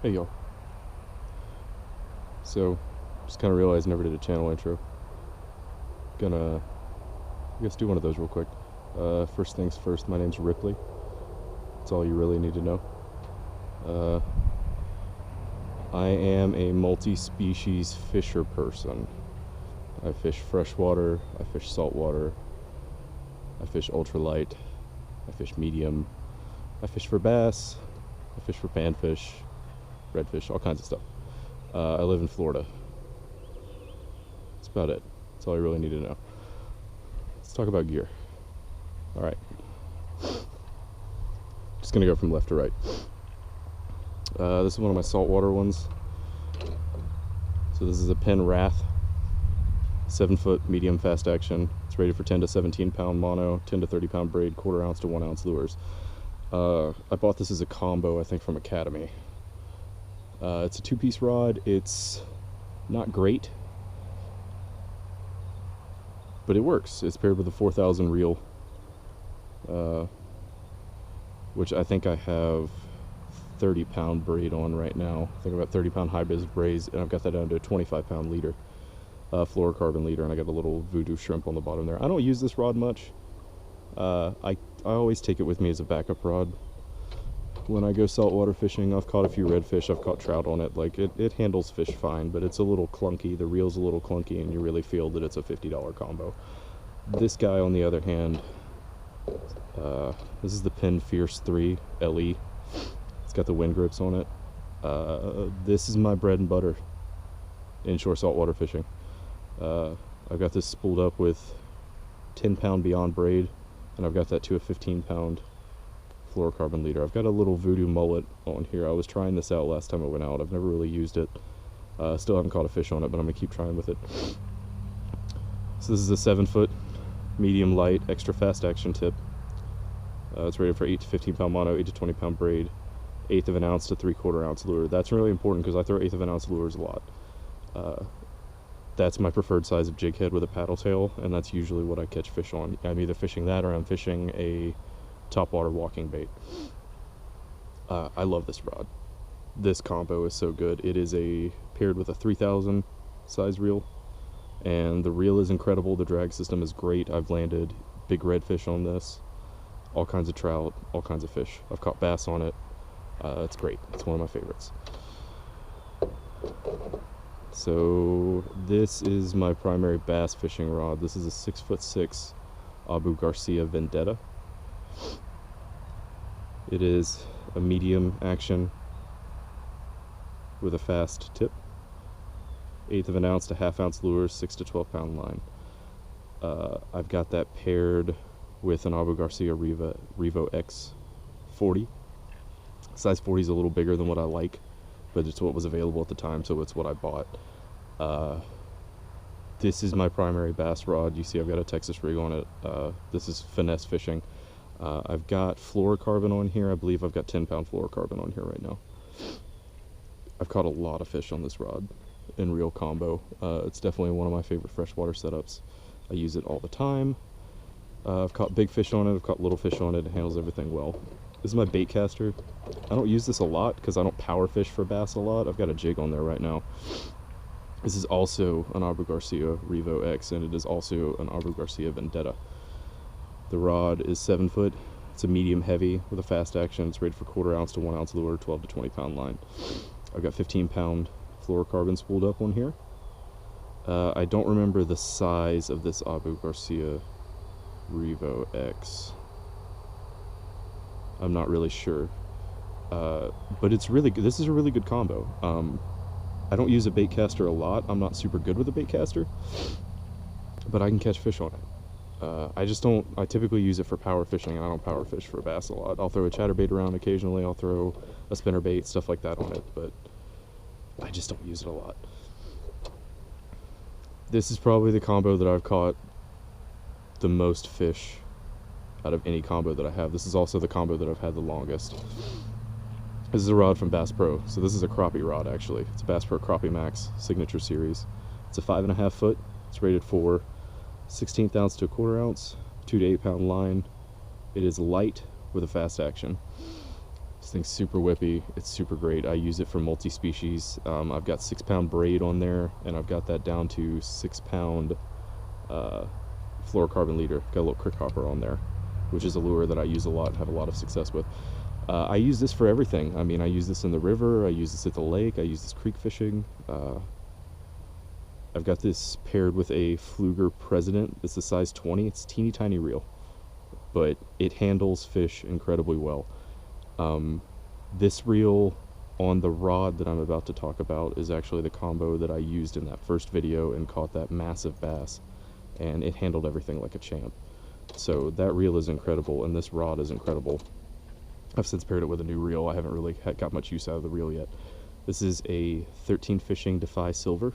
Hey y'all. So, just kind of realized I never did a channel intro. Gonna, I guess, do one of those real quick. First things first, my name's Ripley. That's all you really need to know. Uh, I am a multi-species fisher person. I fish freshwater, I fish saltwater, I fish ultralight, I fish medium, I fish for bass, I fish for panfish, redfish, all kinds of stuff. I live in Florida. That's about it. That's all you really need to know. Let's talk about gear. Alright. Just gonna go from left to right. This is one of my saltwater ones. So this is a Penn Wrath, 7-foot medium fast action. It's rated for 10 to 17 pound mono, 10 to 30 pound braid, quarter ounce to 1 ounce lures. I bought this as a combo, I think, from Academy. It's a 2-piece rod. It's not great, but it works. It's paired with a 4000 reel, which I think I have 30 pound braid on right now. I think I've got 30 pound high biz braids, and I've got that down to a 25 pound leader, fluorocarbon leader, and I got a little voodoo shrimp on the bottom there. I don't use this rod much. I always take it with me as a backup rod when I go saltwater fishing. I've caught a few redfish, I've caught trout on it. Like, it handles fish fine, but it's a little clunky. The reel's a little clunky, and you really feel that it's a $50 combo. This guy, on the other hand, this is the Penn Fierce 3 LE. It's got the wind grips on it. This is my bread and butter inshore saltwater fishing. I've got this spooled up with 10 pound Beyond braid, and I've got that to a 15 pound fluorocarbon leader. I've got a little voodoo mullet on here. I was trying this out last time I went out. I've never really used it. Still haven't caught a fish on it, but I'm gonna keep trying with it. So this is a 7-foot medium light extra fast action tip. It's rated for 8 to 15 pound mono, 8 to 20 pound braid, 1/8 of an ounce to 3/4 ounce lure. That's really important because I throw 1/8 of an ounce lures a lot. That's my preferred size of jig head with a paddle tail, and that's usually what I catch fish on. I'm either fishing that or I'm fishing a topwater walking bait. I love this rod. This combo is so good. It is paired with a 3000 size reel, and the reel is incredible. The drag system is great. I've landed big redfish on this, all kinds of trout, all kinds of fish. I've caught bass on it. It's great. It's one of my favorites. So this is my primary bass fishing rod. This is a 6'6" Abu Garcia Vendetta. It is a medium action with a fast tip, 1/8 of an ounce to 1/2 ounce lures, 6 to 12 pound line. I've got that paired with an Abu Garcia Revo X 40. Size 40 is a little bigger than what I like, but it's what was available at the time, so it's what I bought. This is my primary bass rod. You see I've got a Texas rig on it. This is finesse fishing. I've got fluorocarbon on here. I believe I've got 10 pound fluorocarbon on here right now. I've caught a lot of fish on this rod in reel combo. It's definitely one of my favorite freshwater setups. I use it all the time. I've caught big fish on it, I've caught little fish on it. It handles everything well. This is my bait caster. I don't use this a lot because I don't power fish for bass a lot. I've got a jig on there right now. This is also an Abu Garcia Revo X, and it is also an Abu Garcia Vendetta. The rod is 7 foot. It's a medium heavy with a fast action. It's rated for 1/4 ounce to 1 ounce lure, 12 to 20 pound line. I've got 15 pound fluorocarbon spooled up on here. I don't remember the size of this Abu Garcia Revo X. I'm not really sure. But it's really good. This is a really good combo. I don't use a bait caster a lot. I'm not super good with a bait caster, but I can catch fish on it. I typically use it for power fishing, and I don't power fish for bass a lot. I'll throw a chatterbait around occasionally. I'll throw a spinnerbait, stuff like that on it, but I just don't use it a lot. This is probably the combo that I've caught the most fish out of any combo that I have. This is also the combo that I've had the longest. This is a rod from Bass Pro. So this is a crappie rod, actually. It's a Bass Pro Crappie Max Signature Series. It's a 5.5 foot. It's rated for 1/16 ounce to 1/4 ounce, 2 to 8 pound line. It is light with a fast action. This thing's super whippy. It's super great. I use it for multi-species. I've got 6-pound braid on there, and I've got that down to 6-pound fluorocarbon leader. Got a little crick hopper on there, which is a lure that I use a lot and have a lot of success with. I use this for everything. I mean, I use this in the river, I use this at the lake, I use this creek fishing. I've got this paired with a Pflueger President. It's a size 20. It's teeny tiny reel, but it handles fish incredibly well. This reel on the rod that I'm about to talk about is actually the combo that I used in that first video and caught that massive bass, and it handled everything like a champ. So that reel is incredible, and this rod is incredible. I've since paired it with a new reel. I haven't really got much use out of the reel yet. This is a 13 Fishing Defy Silver.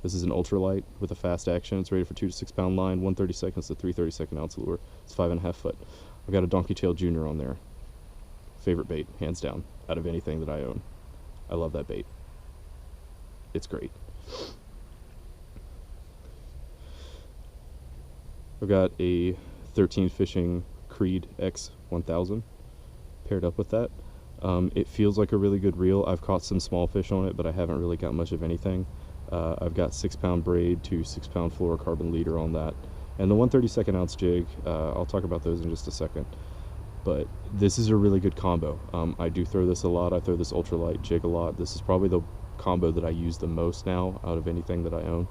This is an ultralight with a fast action. It's rated for 2 to 6 pound line, 1/32 to 3/32 ounce lure. It's 5.5 foot. I've got a Donkey Tail Junior on there. Favorite bait, hands down, out of anything that I own. I love that bait. It's great. I've got a 13 Fishing Creed X1000 paired up with that. It feels like a really good reel. I've caught some small fish on it, but I haven't really got much of anything. I've got 6-pound braid to 6-pound fluorocarbon leader on that. And the 1/32 ounce jig, I'll talk about those in just a second. But this is a really good combo. I do throw this a lot. I throw this ultralight jig a lot. This is probably the combo that I use the most now out of anything that I own.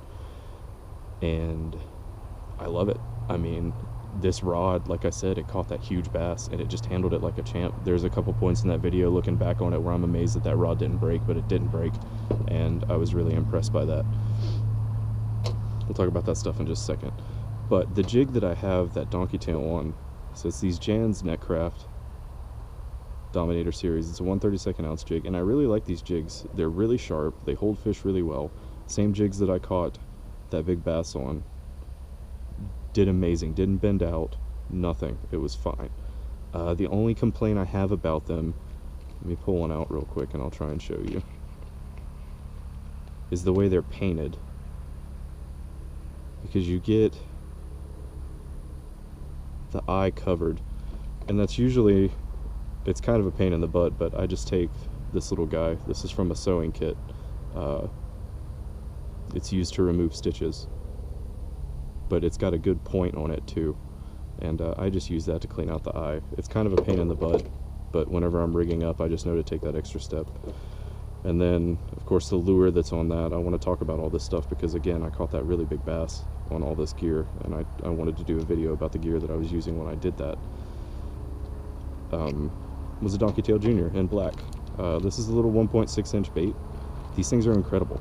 And I love it. I mean, this rod, like I said, it caught that huge bass and it just handled it like a champ. There's a couple points in that video looking back on it where I'm amazed that that rod didn't break, but it didn't break, and I was really impressed by that. We'll talk about that stuff in just a second. But the jig that I have that Donkey Tail on, so it's these Jan's Netcraft Dominator series. It's a 1/32 ounce jig, and I really like these jigs. They're really sharp, they hold fish really well. Same jigs that I caught that big bass on. Did amazing, didn't bend out, nothing, it was fine. The only complaint I have about them, let me pull one out real quick and I'll try and show you, is the way they're painted. Because you get the eye covered, and that's usually, it's kind of a pain in the butt, but I just take this little guy. This is from a sewing kit. It's used to remove stitches, but it's got a good point on it too, and I just use that to clean out the eye. It's kind of a pain in the butt, but whenever I'm rigging up, I just know to take that extra step. And then of course the lure that's on that, I want to talk about all this stuff because again, I caught that really big bass on all this gear, and I wanted to do a video about the gear that I was using when I did that. Was a Donkey Tail Junior in black. This is a little 1.6 inch bait. These things are incredible.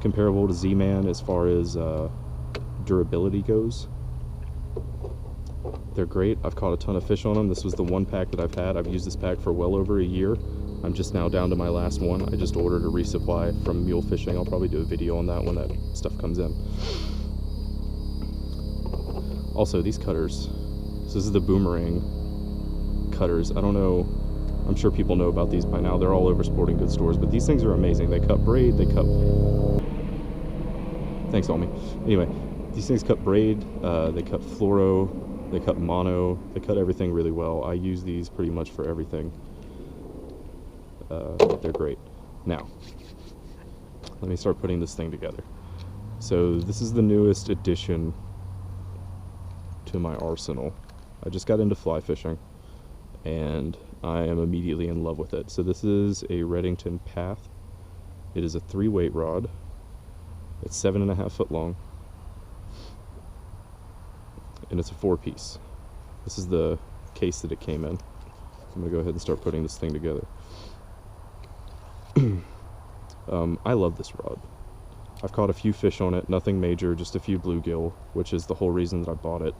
Comparable to Z-Man as far as durability goes. They're great. I've caught a ton of fish on them. This was the one pack that I've had. I've used this pack for well over a year. I'm just now down to my last one. I just ordered a resupply from Mule Fishing. I'll probably do a video on that when that stuff comes in. Also, these cutters. So this is the Boomerang cutters. I don't know, I'm sure people know about these by now. They're all over sporting goods stores, but these things are amazing. They cut braid, they cut... Thanks, Almy. Anyway, these things cut braid, they cut fluoro, they cut mono, they cut everything really well. I use these pretty much for everything. They're great. Now, let me start putting this thing together. So this is the newest addition to my arsenal. I just got into fly fishing, and I am immediately in love with it. So this is a Redington Path. It is a 3-weight rod. It's 7.5 foot long, and it's a 4-piece. This is the case that it came in. I'm gonna go ahead and start putting this thing together. I love this rod. I've caught a few fish on it, nothing major, just a few bluegill, which is the whole reason that I bought it.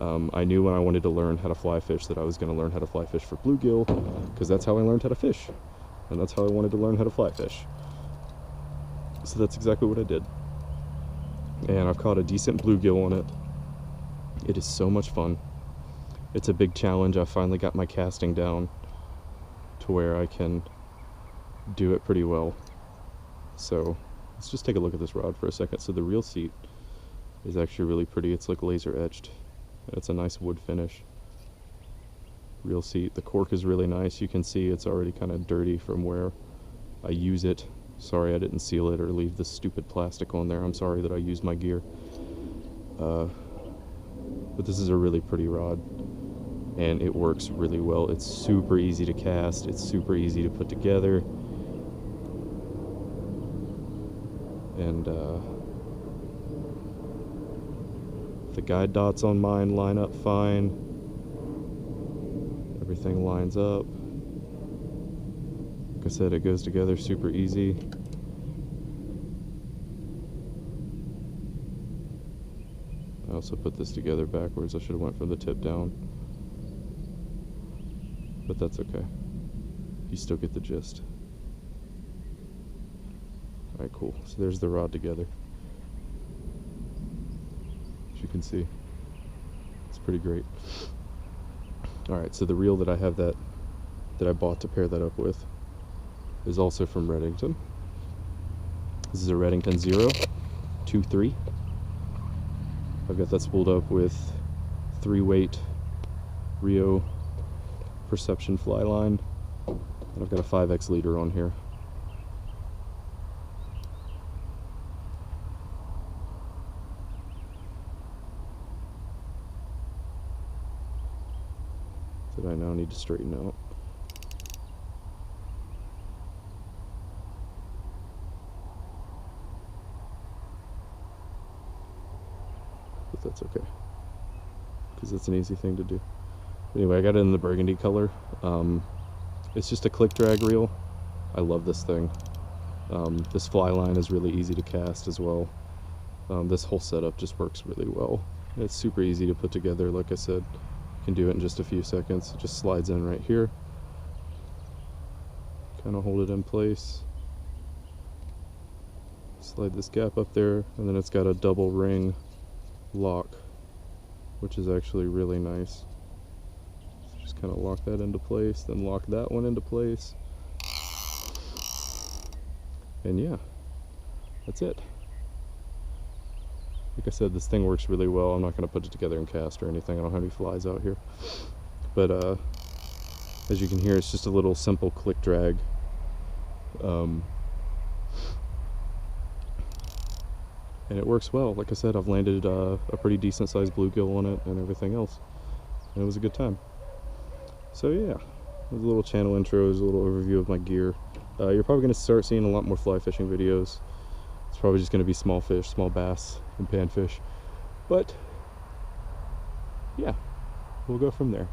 I knew when I wanted to learn how to fly fish that I was going to learn how to fly fish for bluegill, because that's how I learned how to fish, and that's how I wanted to learn how to fly fish. So that's exactly what I did. And I've caught a decent bluegill on it. It is so much fun. It's a big challenge. I finally got my casting down to where I can do it pretty well. So let's just take a look at this rod for a second. So the reel seat is actually really pretty. It's like laser etched. It's a nice wood finish. reel seat. The cork is really nice. You can see it's already kind of dirty from where I use it. Sorry I didn't seal it or leave the stupid plastic on there. I'm sorry that I used my gear. But this is a really pretty rod, and it works really well. It's super easy to cast. It's super easy to put together. And the guide dots on mine line up fine. Everything lines up. Like I said, it goes together super easy. I also put this together backwards. I should have went from the tip down, but that's okay. You still get the gist. Alright, cool. So there's the rod together. As you can see, it's pretty great. Alright, so the reel that I have that I bought to pair that up with is also from Redington. This is a Redington 023. I've got that spooled up with 3-weight Rio Perception fly line, and I've got a 5X leader on here. That I now need to straighten out. But that's okay, because it's an easy thing to do. Anyway, I got it in the burgundy color. It's just a click drag reel. I love this thing. This fly line is really easy to cast as well. This whole setup just works really well. It's super easy to put together. Like I said, you can do it in just a few seconds. It just slides in right here. Kind of hold it in place. Slide this gap up there, and then it's got a double ring lock, which is actually really nice. So just kind of lock that into place, then lock that one into place, and yeah, that's it. Like I said, this thing works really well. I'm not going to put it together in cast or anything. I don't have any flies out here, but as you can hear, it's just a little simple click drag. And it works well. Like I said, I've landed a pretty decent sized bluegill on it and everything else, and it was a good time. So yeah, it was a little channel intro, it was a little overview of my gear. You're probably going to start seeing a lot more fly fishing videos. It's probably just going to be small fish, small bass, and panfish. But yeah, we'll go from there.